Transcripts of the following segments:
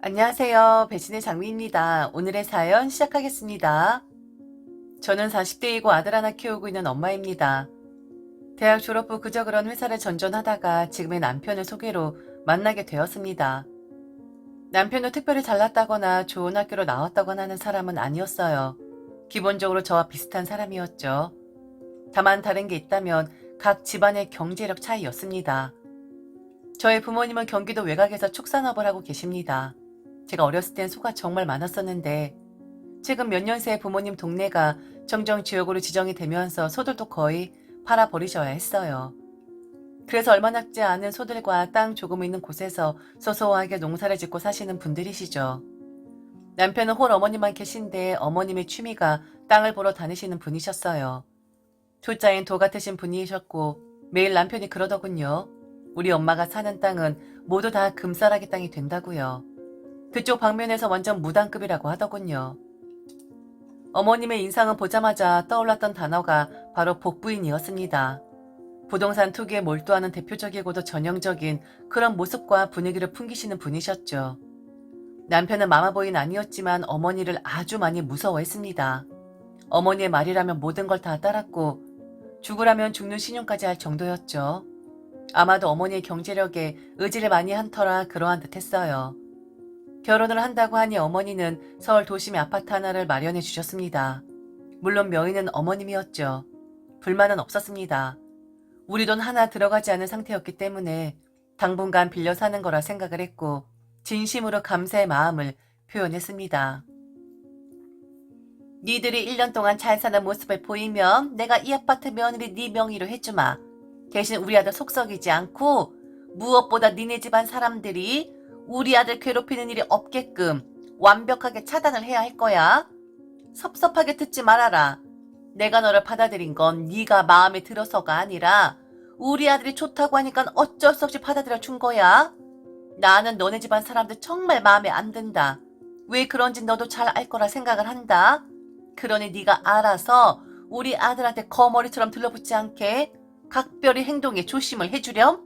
안녕하세요. 배신의 장미입니다. 오늘의 사연 시작하겠습니다. 저는 40대이고 아들 하나 키우고 있는 엄마입니다. 대학 졸업 후 그저 그런 회사를 전전하다가 지금의 남편을 소개로 만나게 되었습니다. 남편도 특별히 잘났다거나 좋은 학교로 나왔다거나 하는 사람은 아니었어요. 기본적으로 저와 비슷한 사람이었죠. 다만 다른 게 있다면 각 집안의 경제력 차이였습니다. 저의 부모님은 경기도 외곽에서 축산업을 하고 계십니다. 제가 어렸을 땐 소가 정말 많았었는데 최근 몇 년 새 부모님 동네가 정정지역으로 지정이 되면서 소들도 거의 팔아버리셔야 했어요. 그래서 얼마 남지 않은 소들과 땅 조금 있는 곳에서 소소하게 농사를 짓고 사시는 분들이시죠. 남편은 홀 어머니만 계신데 어머님의 취미가 땅을 보러 다니시는 분이셨어요. 초짜인 도 같으신 분이셨고 매일 남편이 그러더군요. 우리 엄마가 사는 땅은 모두 다 금싸라기 땅이 된다고요. 그쪽 방면에서 완전 무당급이라고 하더군요. 어머님의 인상은 보자마자 떠올랐던 단어가 바로 복부인이었습니다. 부동산 투기에 몰두하는 대표적이고도 전형적인 그런 모습과 분위기를 풍기시는 분이셨죠. 남편은 마마보이는 아니었지만 어머니를 아주 많이 무서워했습니다. 어머니의 말이라면 모든 걸 다 따랐고 죽으라면 죽는 신용까지 할 정도였죠. 아마도 어머니의 경제력에 의지를 많이 한 터라 그러한 듯 했어요. 결혼을 한다고 하니 어머니는 서울 도심에 아파트 하나를 마련해 주셨습니다. 물론 명의는 어머님이었죠. 불만은 없었습니다. 우리 돈 하나 들어가지 않은 상태였기 때문에 당분간 빌려 사는 거라 생각을 했고 진심으로 감사의 마음을 표현했습니다. 니들이 1년 동안 잘 사는 모습을 보이면 내가 이 아파트 며느리 네 명의로 해주마. 대신 우리 아들 속 썩이지 않고 무엇보다 니네 집안 사람들이 우리 아들 괴롭히는 일이 없게끔 완벽하게 차단을 해야 할 거야. 섭섭하게 듣지 말아라. 내가 너를 받아들인 건 네가 마음에 들어서가 아니라 우리 아들이 좋다고 하니까 어쩔 수 없이 받아들여 준 거야. 나는 너네 집안 사람들 정말 마음에 안 든다. 왜 그런지 너도 잘 알 거라 생각을 한다. 그러니 네가 알아서 우리 아들한테 거머리처럼 들러붙지 않게 각별히 행동에 조심을 해주렴.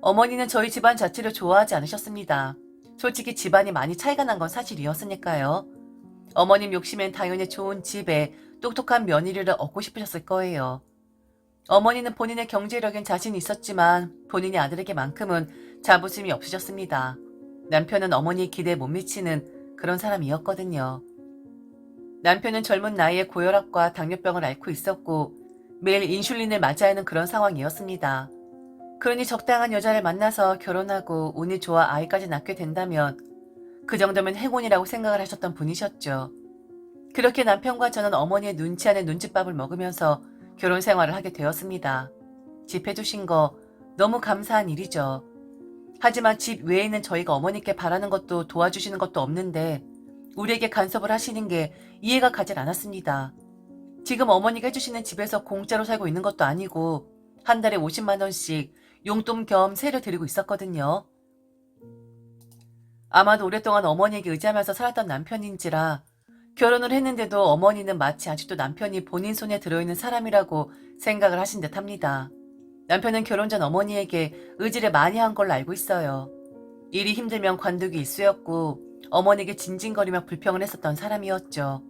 어머니는 저희 집안 자체를 좋아하지 않으셨습니다. 솔직히 집안이 많이 차이가 난 건 사실이었으니까요. 어머님 욕심엔 당연히 좋은 집에 똑똑한 며느리를 얻고 싶으셨을 거예요. 어머니는 본인의 경제력엔 자신이 있었지만 본인이 아들에게만큼은 자부심이 없으셨습니다. 남편은 어머니의 기대에 못 미치는 그런 사람이었거든요. 남편은 젊은 나이에 고혈압과 당뇨병을 앓고 있었고 매일 인슐린을 맞아야 하는 그런 상황이었습니다. 그러니 적당한 여자를 만나서 결혼하고 운이 좋아 아이까지 낳게 된다면 그 정도면 행운이라고 생각을 하셨던 분이셨죠. 그렇게 남편과 저는 어머니의 눈치 안에 눈칫밥을 먹으면서 결혼 생활을 하게 되었습니다. 집 해주신 거 너무 감사한 일이죠. 하지만 집 외에는 저희가 어머니께 바라는 것도 도와주시는 것도 없는데 우리에게 간섭을 하시는 게 이해가 가질 않았습니다. 지금 어머니가 해주시는 집에서 공짜로 살고 있는 것도 아니고 한 달에 50만 원씩 용돈 겸 세를 드리고 있었거든요. 아마도 오랫동안 어머니에게 의지하면서 살았던 남편인지라 결혼을 했는데도 어머니는 마치 아직도 남편이 본인 손에 들어있는 사람이라고 생각을 하신 듯 합니다. 남편은 결혼 전 어머니에게 의지를 많이 한 걸로 알고 있어요. 일이 힘들면 관두기 일쑤였고 어머니에게 진진거리며 불평을 했었던 사람이었죠.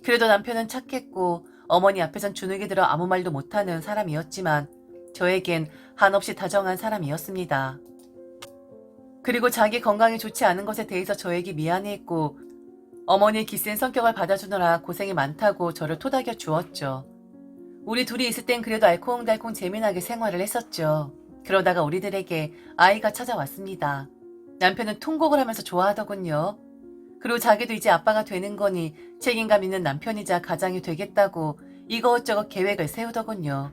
그래도 남편은 착했고 어머니 앞에선 주눅이 들어 아무 말도 못하는 사람이었지만 저에겐 한없이 다정한 사람이었습니다. 그리고 자기 건강이 좋지 않은 것에 대해서 저에게 미안해했고 어머니의 기센 성격을 받아주느라 고생이 많다고 저를 토닥여 주었죠. 우리 둘이 있을 땐 그래도 알콩달콩 재미나게 생활을 했었죠. 그러다가 우리들에게 아이가 찾아왔습니다. 남편은 통곡을 하면서 좋아하더군요. 그리고 자기도 이제 아빠가 되는 거니 책임감 있는 남편이자 가장이 되겠다고 이것저것 계획을 세우더군요.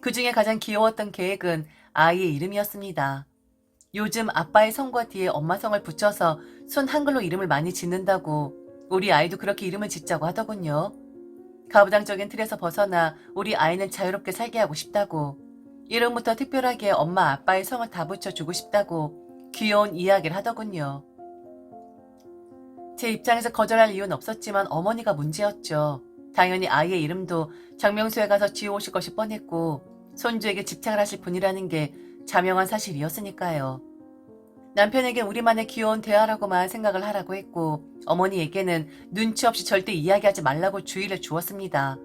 그 중에 가장 귀여웠던 계획은 아이의 이름이었습니다. 요즘 아빠의 성과 뒤에 엄마 성을 붙여서 순 한글로 이름을 많이 짓는다고 우리 아이도 그렇게 이름을 짓자고 하더군요. 가부장적인 틀에서 벗어나 우리 아이는 자유롭게 살게 하고 싶다고 이름부터 특별하게 엄마 아빠의 성을 다 붙여주고 싶다고 귀여운 이야기를 하더군요. 제 입장에서 거절할 이유는 없었지만 어머니가 문제였죠. 당연히 아이의 이름도 장명소에 가서 지어오실 것이 뻔했고 손주에게 집착을 하실 분이라는 게 자명한 사실이었으니까요. 남편에게 우리만의 귀여운 대화라고만 생각을 하라고 했고 어머니에게는 눈치 없이 절대 이야기하지 말라고 주의를 주었습니다.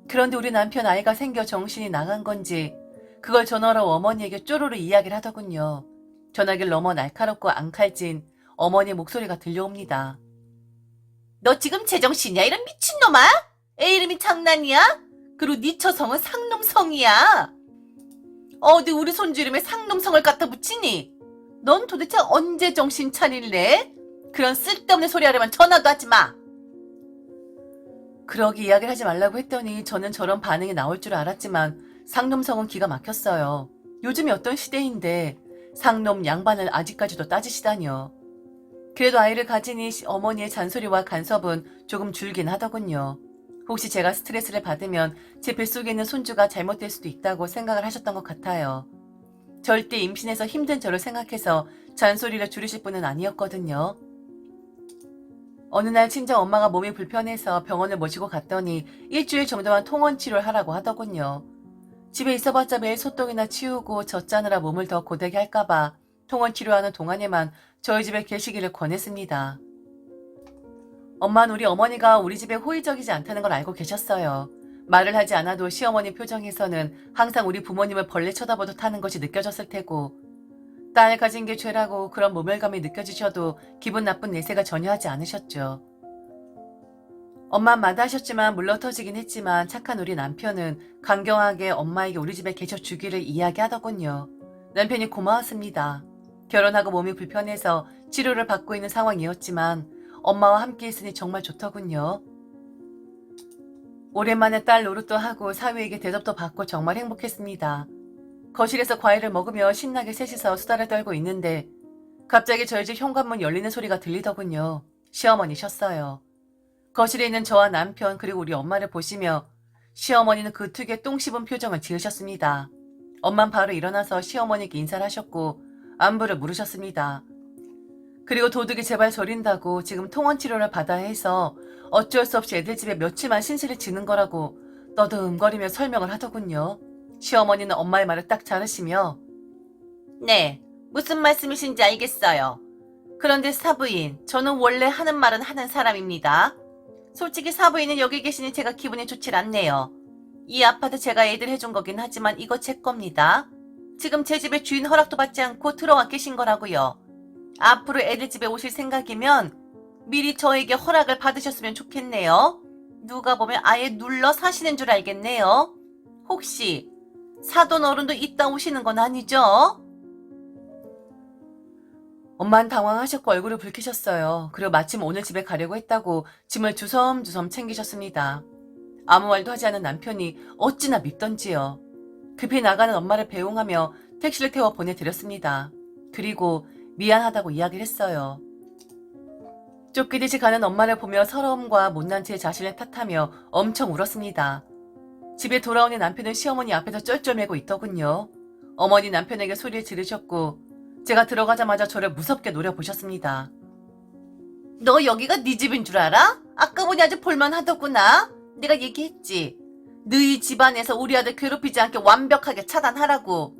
그런데 우리 남편 아이가 생겨 정신이 나간 건지 그걸 전화로 어머니에게 쪼르르 이야기를 하더군요. 전화기를 넘어 날카롭고 앙칼진 어머니의 목소리가 들려옵니다. 너 지금 제정신이야? 이런 미친놈아? 애 이름이 장난이야? 그리고 네 처성은 상놈성이야. 어디 우리 손주 이름에 상놈성을 갖다 붙이니? 넌 도대체 언제 정신 차릴래? 그런 쓸데없는 소리 하려면 전화도 하지 마. 그러기 이야기를 하지 말라고 했더니 저는 저런 반응이 나올 줄 알았지만 상놈성은 기가 막혔어요. 요즘이 어떤 시대인데 상놈 양반을 아직까지도 따지시다니요. 그래도 아이를 가지니 어머니의 잔소리와 간섭은 조금 줄긴 하더군요. 혹시 제가 스트레스를 받으면 제 뱃속에 있는 손주가 잘못될 수도 있다고 생각을 하셨던 것 같아요. 절대 임신해서 힘든 저를 생각해서 잔소리를 줄이실 분은 아니었거든요. 어느 날 친정 엄마가 몸이 불편해서 병원을 모시고 갔더니 일주일 정도만 통원 치료를 하라고 하더군요. 집에 있어봤자 매일 소똥이나 치우고 젖짜느라 몸을 더 고되게 할까봐 통원 치료하는 동안에만 저희 집에 계시기를 권했습니다. 엄마는 우리 어머니가 우리 집에 호의적이지 않다는 걸 알고 계셨어요. 말을 하지 않아도 시어머니 표정에서는 항상 우리 부모님을 벌레 쳐다보듯 하는 것이 느껴졌을 테고 딸 가진 게 죄라고 그런 모멸감이 느껴지셔도 기분 나쁜 내색을 전혀 하지 않으셨죠. 엄마는 마다하셨지만 물러 터지긴 했지만 착한 우리 남편은 강경하게 엄마에게 우리 집에 계셔주기를 이야기하더군요. 남편이 고마웠습니다. 결혼하고 몸이 불편해서 치료를 받고 있는 상황이었지만 엄마와 함께 있으니 정말 좋더군요. 오랜만에 딸 노릇도 하고 사위에게 대접도 받고 정말 행복했습니다. 거실에서 과일을 먹으며 신나게 셋이서 수다를 떨고 있는데 갑자기 저희 집 현관문 열리는 소리가 들리더군요. 시어머니셨어요. 거실에 있는 저와 남편 그리고 우리 엄마를 보시며 시어머니는 그 특유의 똥 씹은 표정을 지으셨습니다. 엄만 바로 일어나서 시어머니께 인사를 하셨고 안부를 물으셨습니다. 그리고 도둑이 제발 저린다고 지금 통원 치료를 받아야 해서 어쩔 수 없이 애들 집에 며칠만 신세를 지는 거라고 떠듬거리며 설명을 하더군요. 시어머니는 엄마의 말을 딱 자르시며 네, 무슨 말씀이신지 알겠어요. 그런데 사부인, 저는 원래 하는 말은 하는 사람입니다. 솔직히 사부인은 여기 계시니 제가 기분이 좋질 않네요. 이 아파트 제가 애들 해준 거긴 하지만 이거 제 겁니다. 지금 제 집에 주인 허락도 받지 않고 들어와 계신 거라고요. 앞으로 애들 집에 오실 생각이면 미리 저에게 허락을 받으셨으면 좋겠네요. 누가 보면 아예 눌러 사시는 줄 알겠네요. 혹시 사돈 어른도 이따 오시는 건 아니죠? 엄마는 당황하셨고 얼굴을 붉히셨어요. 그리고 마침 오늘 집에 가려고 했다고 짐을 주섬주섬 챙기셨습니다. 아무 말도 하지 않은 남편이 어찌나 밉던지요. 급히 나가는 엄마를 배웅하며 택시를 태워 보내드렸습니다. 그리고 미안하다고 이야기를 했어요. 쫓기듯이 가는 엄마를 보며 서러움과 못난 제 자신을 탓하며 엄청 울었습니다. 집에 돌아오는 남편은 시어머니 앞에서 쩔쩔매고 있더군요. 어머니 남편에게 소리를 지르셨고 제가 들어가자마자 저를 무섭게 노려보셨습니다. 너 여기가 네 집인 줄 알아? 아까 보니 아주 볼만하더구나. 내가 얘기했지. 너희 집안에서 우리 아들 괴롭히지 않게 완벽하게 차단하라고.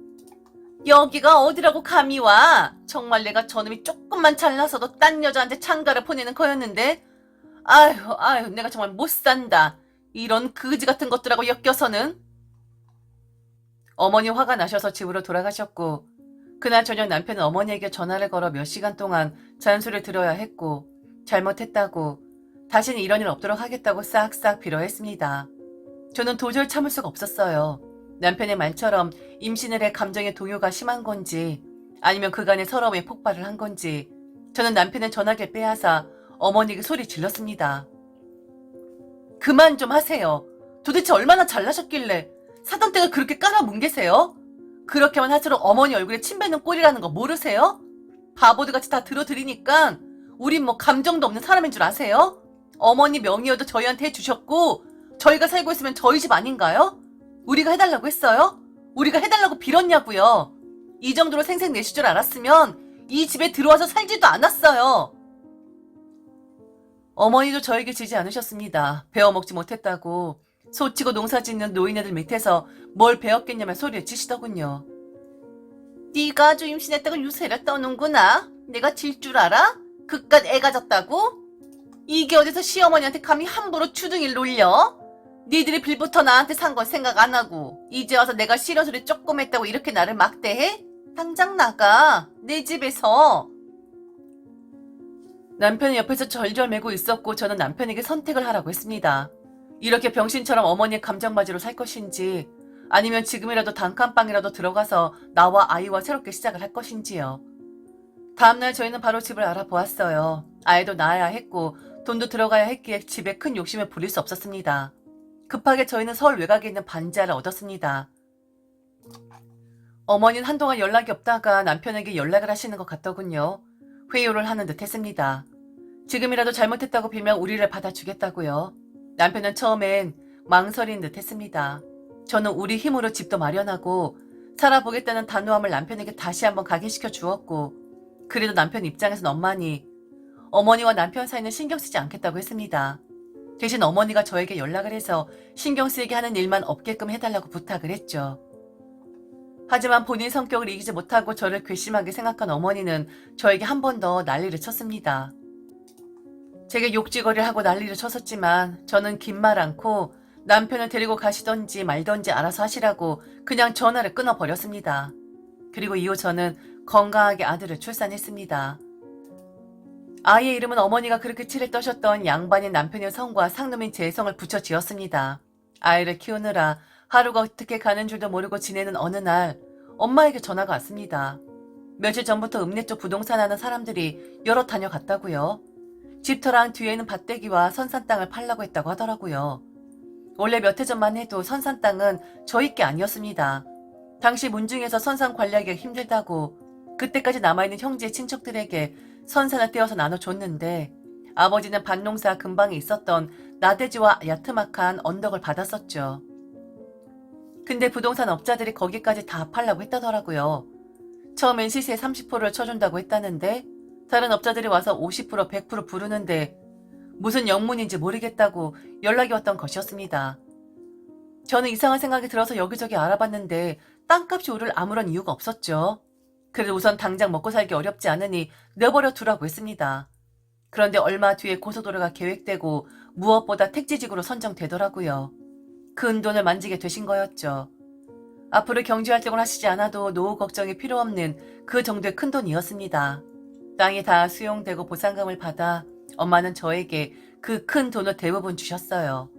여기가 어디라고 감히 와. 정말 내가 저놈이 조금만 잘나서도 딴 여자한테 창가를 보내는 거였는데 아유 내가 정말 못 산다. 이런 거지 같은 것들하고 엮여서는. 어머니 화가 나셔서 집으로 돌아가셨고 그날 저녁 남편은 어머니에게 전화를 걸어 몇 시간 동안 잔소리를 들어야 했고 잘못했다고 다시는 이런 일 없도록 하겠다고 싹싹 빌어했습니다. 저는 도저히 참을 수가 없었어요. 남편의 말처럼 임신을 해 감정의 동요가 심한 건지 아니면 그간의 서러움에 폭발을 한 건지 저는 남편의 전화기를 빼앗아 어머니에게 소리 질렀습니다. 그만 좀 하세요. 도대체 얼마나 잘나셨길래 사돈댁을 그렇게 깔아뭉개세요? 그렇게만 할수록 어머니 얼굴에 침 뱉는 꼴이라는 거 모르세요? 바보들같이 다 들어드리니까 우린 뭐 감정도 없는 사람인 줄 아세요? 어머니 명의여도 저희한테 해주셨고 저희가 살고 있으면 저희 집 아닌가요? 우리가 해달라고 했어요? 우리가 해달라고 빌었냐고요? 이 정도로 생색 내실 줄 알았으면 이 집에 들어와서 살지도 않았어요. 어머니도 저에게 지지 않으셨습니다. 배워먹지 못했다고 소치고 농사짓는 노인네들 밑에서 뭘 배웠겠냐며 소리를 치시더군요. 네가 아주 임신했다고 유세를 떠는구나. 내가 질 줄 알아? 그깟 애가 졌다고? 이게 어디서 시어머니한테 감히 함부로 주둥이를 놀려? 니들이 빌부터 나한테 산 건 생각 안 하고 이제 와서 내가 싫은 소리 조금 했다고 이렇게 나를 막대해? 당장 나가. 내 집에서. 남편이 옆에서 절절매고 있었고 저는 남편에게 선택을 하라고 했습니다. 이렇게 병신처럼 어머니의 감정맞이로 살 것인지 아니면 지금이라도 단칸방이라도 들어가서 나와 아이와 새롭게 시작을 할 것인지요. 다음날 저희는 바로 집을 알아보았어요. 아이도 낳아야 했고 돈도 들어가야 했기에 집에 큰 욕심을 부릴 수 없었습니다. 급하게 저희는 서울 외곽에 있는 반지하를 얻었습니다. 어머니는 한동안 연락이 없다가 남편에게 연락을 하시는 것 같더군요. 회유를 하는 듯 했습니다. 지금이라도 잘못했다고 빌면 우리를 받아주겠다고요. 남편은 처음엔 망설인 듯 했습니다. 저는 우리 힘으로 집도 마련하고 살아보겠다는 단호함을 남편에게 다시 한번 각인시켜 주었고 그래도 남편 입장에선 엄마니 어머니와 남편 사이는 신경 쓰지 않겠다고 했습니다. 대신 어머니가 저에게 연락을 해서 신경 쓰이게 하는 일만 없게끔 해달라고 부탁을 했죠. 하지만 본인 성격을 이기지 못하고 저를 괘씸하게 생각한 어머니는 저에게 한 번 더 난리를 쳤습니다. 제게 욕지거리를 하고 난리를 쳤었지만 저는 긴 말 않고 남편을 데리고 가시던지 말던지 알아서 하시라고 그냥 전화를 끊어버렸습니다. 그리고 이후 저는 건강하게 아들을 출산했습니다. 아이의 이름은 어머니가 그렇게 칠을 떠셨던 양반인 남편의 성과 상놈인 제 성을 붙여 지었습니다. 아이를 키우느라 하루가 어떻게 가는 줄도 모르고 지내는 어느 날 엄마에게 전화가 왔습니다. 며칠 전부터 읍내 쪽 부동산 하는 사람들이 여러 다녀갔다고요. 집터랑 뒤에 있는 밭대기와 선산 땅을 팔라고 했다고 하더라고요. 원래 몇 해 전만 해도 선산 땅은 저희 게 아니었습니다. 당시 문중에서 선산 관리하기가 힘들다고 그때까지 남아있는 형제 친척들에게 선산을 떼어서 나눠줬는데 아버지는 밭농사 근방에 있었던 나대지와 야트막한 언덕을 받았었죠. 근데 부동산 업자들이 거기까지 다 팔라고 했다더라고요. 처음엔 시세의 30%를 쳐준다고 했다는데 다른 업자들이 와서 50% 100% 부르는데 무슨 영문인지 모르겠다고 연락이 왔던 것이었습니다. 저는 이상한 생각이 들어서 여기저기 알아봤는데 땅값이 오를 아무런 이유가 없었죠. 그래도 우선 당장 먹고 살기 어렵지 않으니 내버려 두라고 했습니다. 그런데 얼마 뒤에 고속도로가 계획되고 무엇보다 택지지구로 선정되더라고요. 큰 돈을 만지게 되신 거였죠. 앞으로 경제활동을 하시지 않아도 노후 걱정이 필요 없는 그 정도의 큰 돈이었습니다. 땅이 다 수용되고 보상금을 받아 엄마는 저에게 그 큰 돈을 대부분 주셨어요.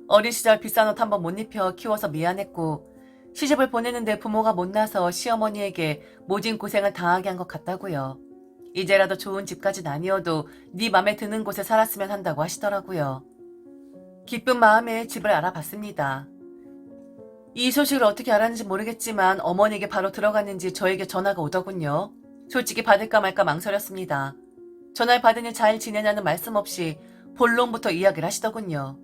어린 시절 비싼 옷 한번 못 입혀 키워서 미안했고 시집을 보내는데 부모가 못나서 시어머니에게 모진 고생을 당하게 한 것 같다고요. 이제라도 좋은 집까진 아니어도 네 맘에 드는 곳에 살았으면 한다고 하시더라고요. 기쁜 마음에 집을 알아봤습니다. 이 소식을 어떻게 알았는지 모르겠지만 어머니에게 바로 들어갔는지 저에게 전화가 오더군요. 솔직히 받을까 말까 망설였습니다. 전화를 받으니 잘 지내냐는 말씀 없이 본론부터 이야기를 하시더군요.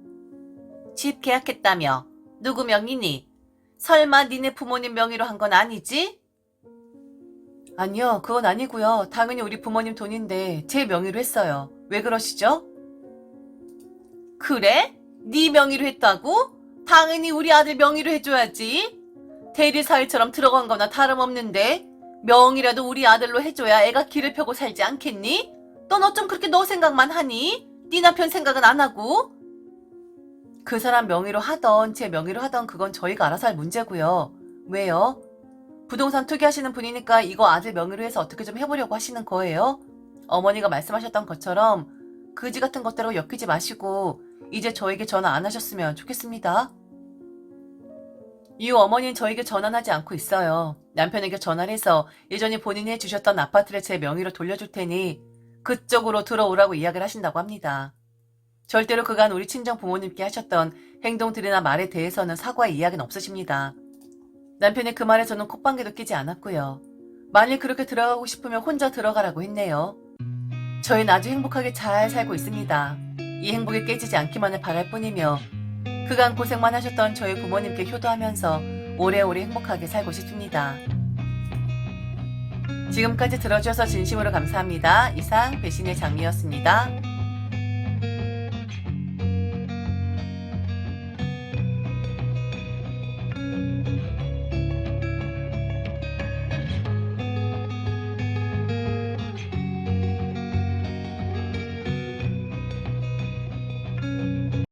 집 계약했다며? 누구 명의니? 설마 니네 부모님 명의로 한 건 아니지? 아니요, 그건 아니고요. 당연히 우리 부모님 돈인데 제 명의로 했어요. 왜 그러시죠? 그래? 네 명의로 했다고? 당연히 우리 아들 명의로 해줘야지. 대리사회처럼 들어간 거나 다름없는데 명의라도 우리 아들로 해줘야 애가 길을 펴고 살지 않겠니? 넌 어쩜 그렇게 너 생각만 하니? 네 남편 생각은 안 하고? 그 사람 명의로 하던 제 명의로 하던 그건 저희가 알아서 할 문제고요. 왜요? 부동산 투기하시는 분이니까 이거 아들 명의로 해서 어떻게 좀 해보려고 하시는 거예요? 어머니가 말씀하셨던 것처럼 그지 같은 것들하고 엮이지 마시고 이제 저에게 전화 안 하셨으면 좋겠습니다. 이후 어머니는 저에게 전화는 하지 않고 있어요. 남편에게 전화를 해서 예전에 본인이 해주셨던 아파트를 제 명의로 돌려줄 테니 그쪽으로 들어오라고 이야기를 하신다고 합니다. 절대로 그간 우리 친정 부모님께 하셨던 행동들이나 말에 대해서는 사과의 이야기는 없으십니다. 남편의 그 말에 저는 콧방귀도 끼지 않았고요. 만일 그렇게 들어가고 싶으면 혼자 들어가라고 했네요. 저희는 아주 행복하게 잘 살고 있습니다. 이 행복이 깨지지 않기만을 바랄 뿐이며 그간 고생만 하셨던 저희 부모님께 효도하면서 오래오래 행복하게 살고 싶습니다. 지금까지 들어주셔서 진심으로 감사합니다. 이상 배신의 장미였습니다.